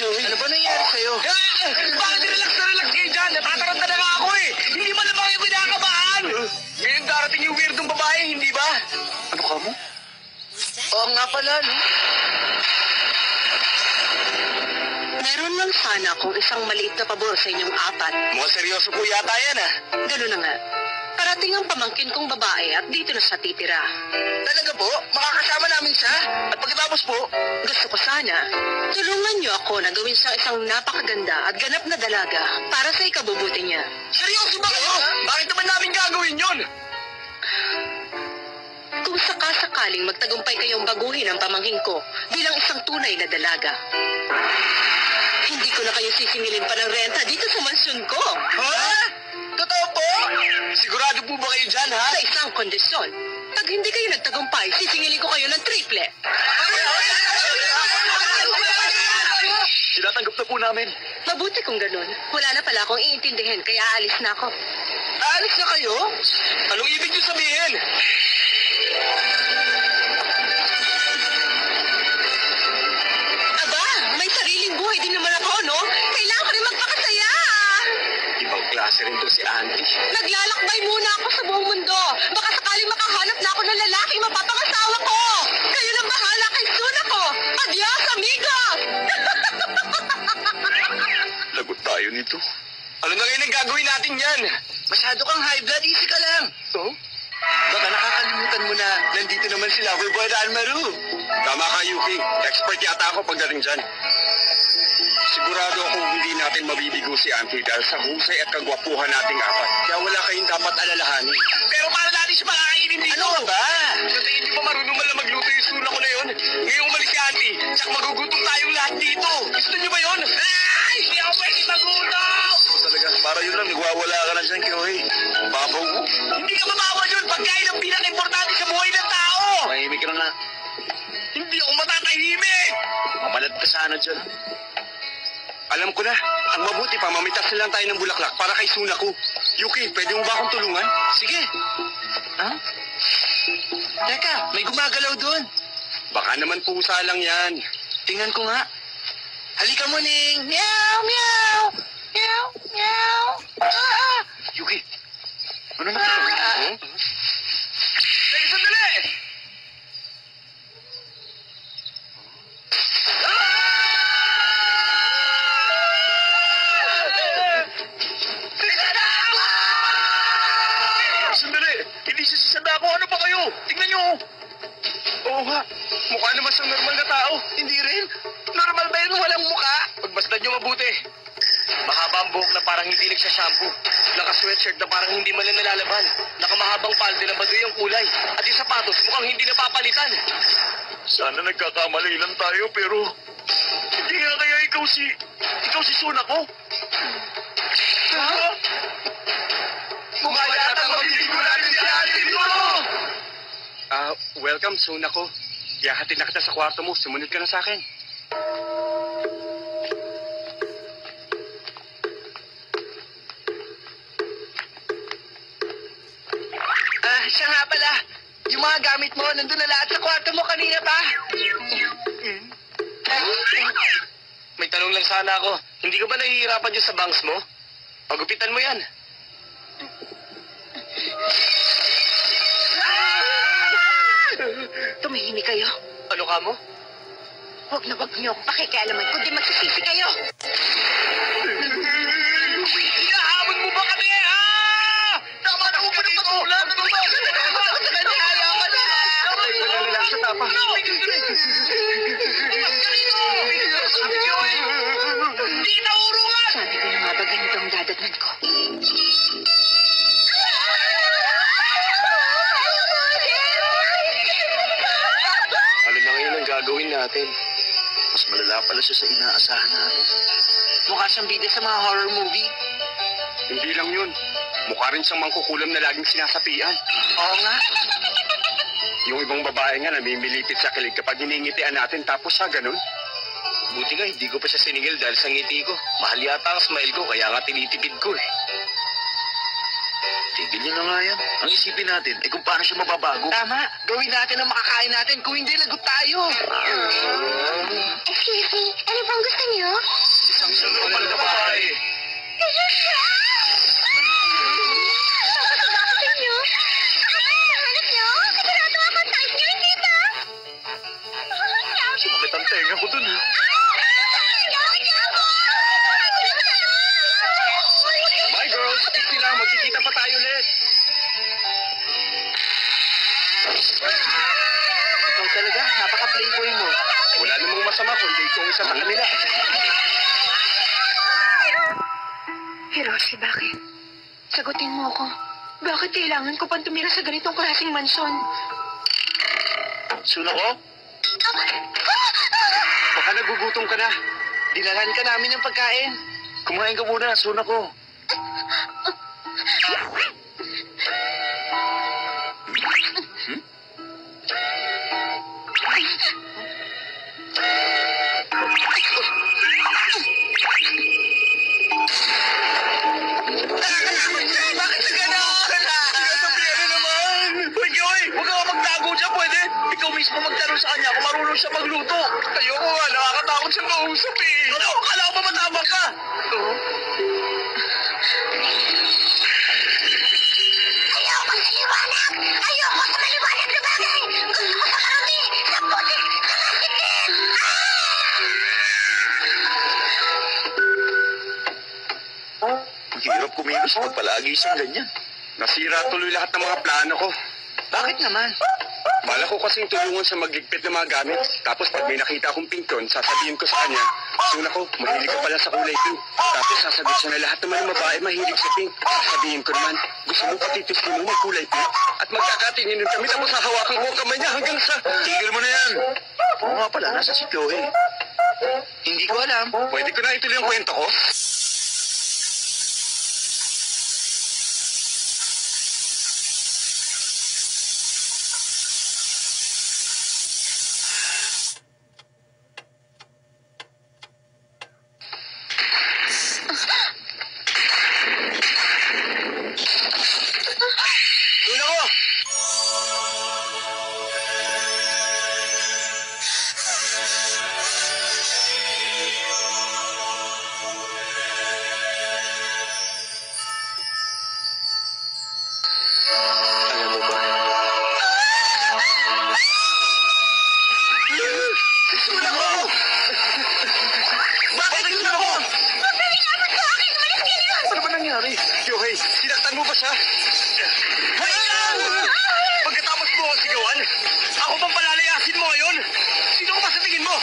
Ano ba nangyari sa'yo? Bakit relax na relax kayo dyan? Natataranta na nga ako eh. Hindi man na ba kayo pinakabahan? Ngayon darating yung weirdong babae, hindi ba? Ano ka mo? Oo nga pala, no? Meron lang sana kung isang maliit na pabor sa inyong apat. Mukhang seryoso po yata yan ah. Ganun na nga. Parating ang pamangkin kong babae at dito na siya titira. Talaga po? Makakasama namin siya? At pagkatapos po? Gusto ko sana, tulungan niyo ako na gawin siyang isang napakaganda at ganap na dalaga para sa ikabubuti niya. Seryoso ba kayo? Bakit naman namin gagawin yun? Kung sakasakaling magtagumpay kayong baguhin ang pamangkin ko bilang isang tunay na dalaga, hindi ko na kayo sisingilin pa ng renta dito sa mansyon ko. Ha? Totoo po? Sigurado po ba kayo dyan, ha? Sa isang kondisyon, pag hindi kayo nagtagumpay, sisingilin ko kayo ng triple. Tinatanggap na po namin. Mabuti kung ganun. Wala na pala akong iintindihin, kaya aalis na ako. Aalis na kayo? Anong ibig niyo sabihin? Aba, may sariling buhay din naman ako, no? Kailangan ko rin magpakasaya. Ibang klase rin to si Auntie. Naglalakbay muna ako sa buong mundo. Baka sakaling makahanap na ako ng lalaking mapapangasawa ko. Kayo nang bahala kay Suna ko. Adios, amigos! Lagot tayo nito. Ano na ngayon ang gagawin natin yan? Masyado kang high blood, easy ka lang. Oh? Baka nakakalimutan mo na nandito naman si Loverboy Ranmaru. Tama ka, Yuki. Expert yata ako pagdating dyan. Sigurado akong hindi natin mabibigo si Auntie dahil sa husay at kagwapuhan nating apat. Kaya wala kayong dapat alalahanin. Pero para natin siya makakainin dito. Ano ba? Kasi hindi pa marunong man lang magluto yung suna ko na yun. Ngayong umalis si Auntie, tsaka magugutom tayong lahat dito. Gusto niyo ba yun? Ay! Hindi ako pwede magutom! Talaga, para yun lang, nagwawala ka na dyan, Kyohei. Babaw mo. Hindi ka mabawa yun. Pagkain ang pinaka-importante sa buhay ng tao. Mahimik ka na nga. Hindi ako matatahimik. Mamalat ka sana dyan. Alam ko na, ang mabuti pa, mamitas na lang tayo ng bulaklak para kay Suna ko. Yuki, pwede mo ba akong tulungan? Sige. Ha? Teka, may gumagalaw doon. Baka naman pusa lang yan. Tingnan ko nga. Halika mo, Ning. Meow, meow. Meow, meow. Ah! Yuki, ano na gagawin mo? Hey, sandali! Sandali! Hindi siya sisanda ako. Ano ba kayo? Tingnan nyo! Oo nga. Mukha naman siyang normal na tao. Hindi rin. Normal ba yun walang mukha? Pagbastan nyo mabuti. Mahaba ang buhok na parang hindi nagsashampoo. Naka-sweatshirt na parang hindi man lang nalalaban. Nakamahabang palde na baduy ang kulay. At yung sapatos mukhang hindi napapalitan. Sana nagkakamali lang tayo pero... Hindi nga kaya ikaw si Suna ko? Ha? Mukha yata magsisigurado si Auntie mo! Welcome, Suna ko. Ihahatid na kita sa kwarto mo. Sumunod ka na sa akin. Siya nga pala. Yung mga gamit mo, nandun na lahat sa kwarto mo kanina pa. May tanong lang sana ako. Hindi ka ba nahihirapan dyan sa bangs mo? Pagupitan mo yan. Tumahimik kayo. Ano ka mo? Huwag na huwag niyo akong pakikialaman, kundi magsisisi kayo. Hinahamon mo ba kami, ha? Tama na upo ng patulan. Ano ba? Ayaw ka na. Relax sa tapa. Hindi na urungan! Sabi ko na nga ba ganito ang dadatnan ko. Ano na ngayon ang gagawin natin? Mas malala pala siya sa inaasahan natin. Mukha siyang bida sa mga horror movie. Hindi lang yun. Mukha rin siyang mangkukulam na laging sinasapian. Oo nga. Yung ibang babae nga namimilipit sa kilig kapag hiningitian natin tapos siya ganun. Buti nga hindi ko pa siya siningil dahil sa ngiti ko. Mahal yata ang smile ko kaya nga tinitipid ko eh. Tigil niyo na nga yan. Ang isipin natin ay kung paano siya mababago. Tama. Gawin natin ang makakain natin. Kung hindi, lagot tayo. Excuse me, ano bang gusto niyo? Isang normal na babae. Gusto niyo? Hanap niyo? Sigurado ako type niyo, hindi ba? Sumakit ang tenga ko dun, ha? Bye, girls. Easy lang. Magkikita pa tayo ulit. Ikaw talaga, napaka-playboy mo. Wala namang masama kundi ikaw isa sa kanila. Hiroshi, bakit? Sagutin mo ako. Bakit kailangan ko pang tumira sa ganitong klaseng mansyon? Sunako? Baka nagugutom ka na. Dinalhan ka namin ng pagkain. Kumain ka muna, Sunako. Bakit ka gano'n? Sinasabihan na naman! Hoy, Joy! Huwag ka magtago dyan, pwede? Ikaw mismo magtanong sa kanya kung marunong siya magluto. Ayoko nga, nakakatakot siya kausap eh. Ano? Akala ko ba matama ka? Oo. Ayoko sa liwanag! Ayoko sa maliwanag na bagay! Gusto ko sa karami! Sa putik! Sa masitin! Ang hirap kumilos pag palagi siyang ganyan. Nasira tuloy lahat ng mga plano ko. Bakit naman? Bala ko kasing tulungan sa magligpit ng mga gamit. Tapos pag may nakita akong pinkton, sasabihin ko sa kanya, Sunako, mahilig ka pala sa kulay pink. Tapos sasagot siya na lahat naman ng babae mahilig sa pink. Sasabihin ko naman, gusto mo patitiskin mo ng kulay pink? At magkakatingin kami tapos hahawakan ko ang kamay niya hanggang sa... Tigil mo na yan! Oo nga pala, nasa si Chloe. Hindi ko alam. Pwede ko na ituloy ang kwento ko? Sunako! Alam mo ba? Sunako! Bakit Sunako? Ano ba nangyari? Yohei, sinaktan mo ba siya? Pagkatapos mo ako sigawan, ako bang palalayasin mo ngayon? Sino ka ba sa tingin mo?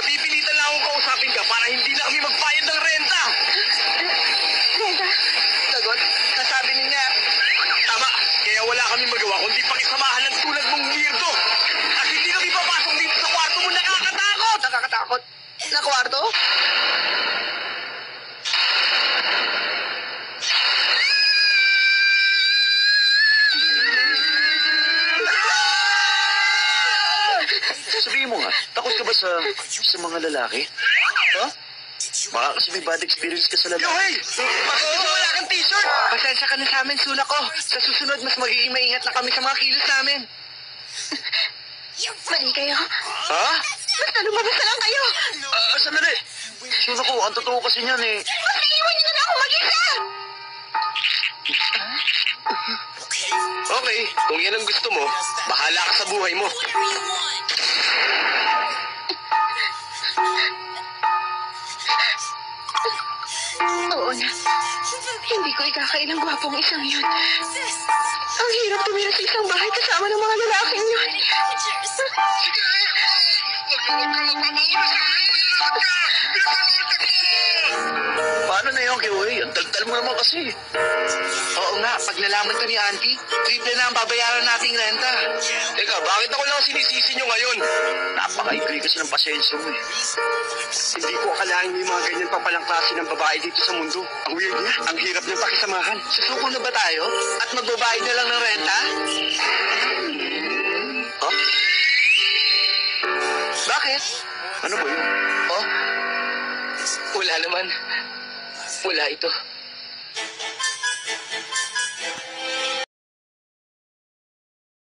Napipilitan lang akong kausapin ka para hindi na kami magbayad ng renta. Renta? Sagot, nasabi niya. Tama, kaya wala kami magawa kundi pakisamahan ng tulad mong weirdo. At hindi kami papasok dito sa kwarto mo, nakakatakot! Nakakatakot. Na kwarto? Sabihin mo nga, takot ka ba sa mga lalaki? Ha? Baka kasi may bad experience ka sa lalaki. Yohei! Bakit wala kang t-shirt? Pasensya ka na sa amin, Sunako. Sa susunod, mas magiging maingat na kami sa mga kilos namin. Mali kayo. Ha? Basta lumabas na lang kayo. Sandali. Sunako, ang totoo kasi niyan eh. Basta iwan niyo na ako mag-isa. Okay, kung yan ang gusto mo, bahala ka sa buhay mo. Oo na. Hindi ko ikakailang gwapong isang yun. Ang hirap tumira sa isang bahay kasama ng mga lalaking yun. Paano na yun, Kiwi? Ang daldal mo naman kasi. Oo nga, pag nalaman to ni Auntie, triple na ang babayaran nating renta. Teka, bakit ako lang sinisisi nyo ngayon? Napaka-ikli kasi ng pasensya mo eh. Hindi ko akalain may mga ganyan pa palang klase ng babae dito sa mundo. Ang weird niya, ang hirap niyang pakisamahan. Susuko na ba tayo? At magbabayad na lang ng renta? Ha? Bakit? Ano ba yun? Oh? Wala naman. Wala ito.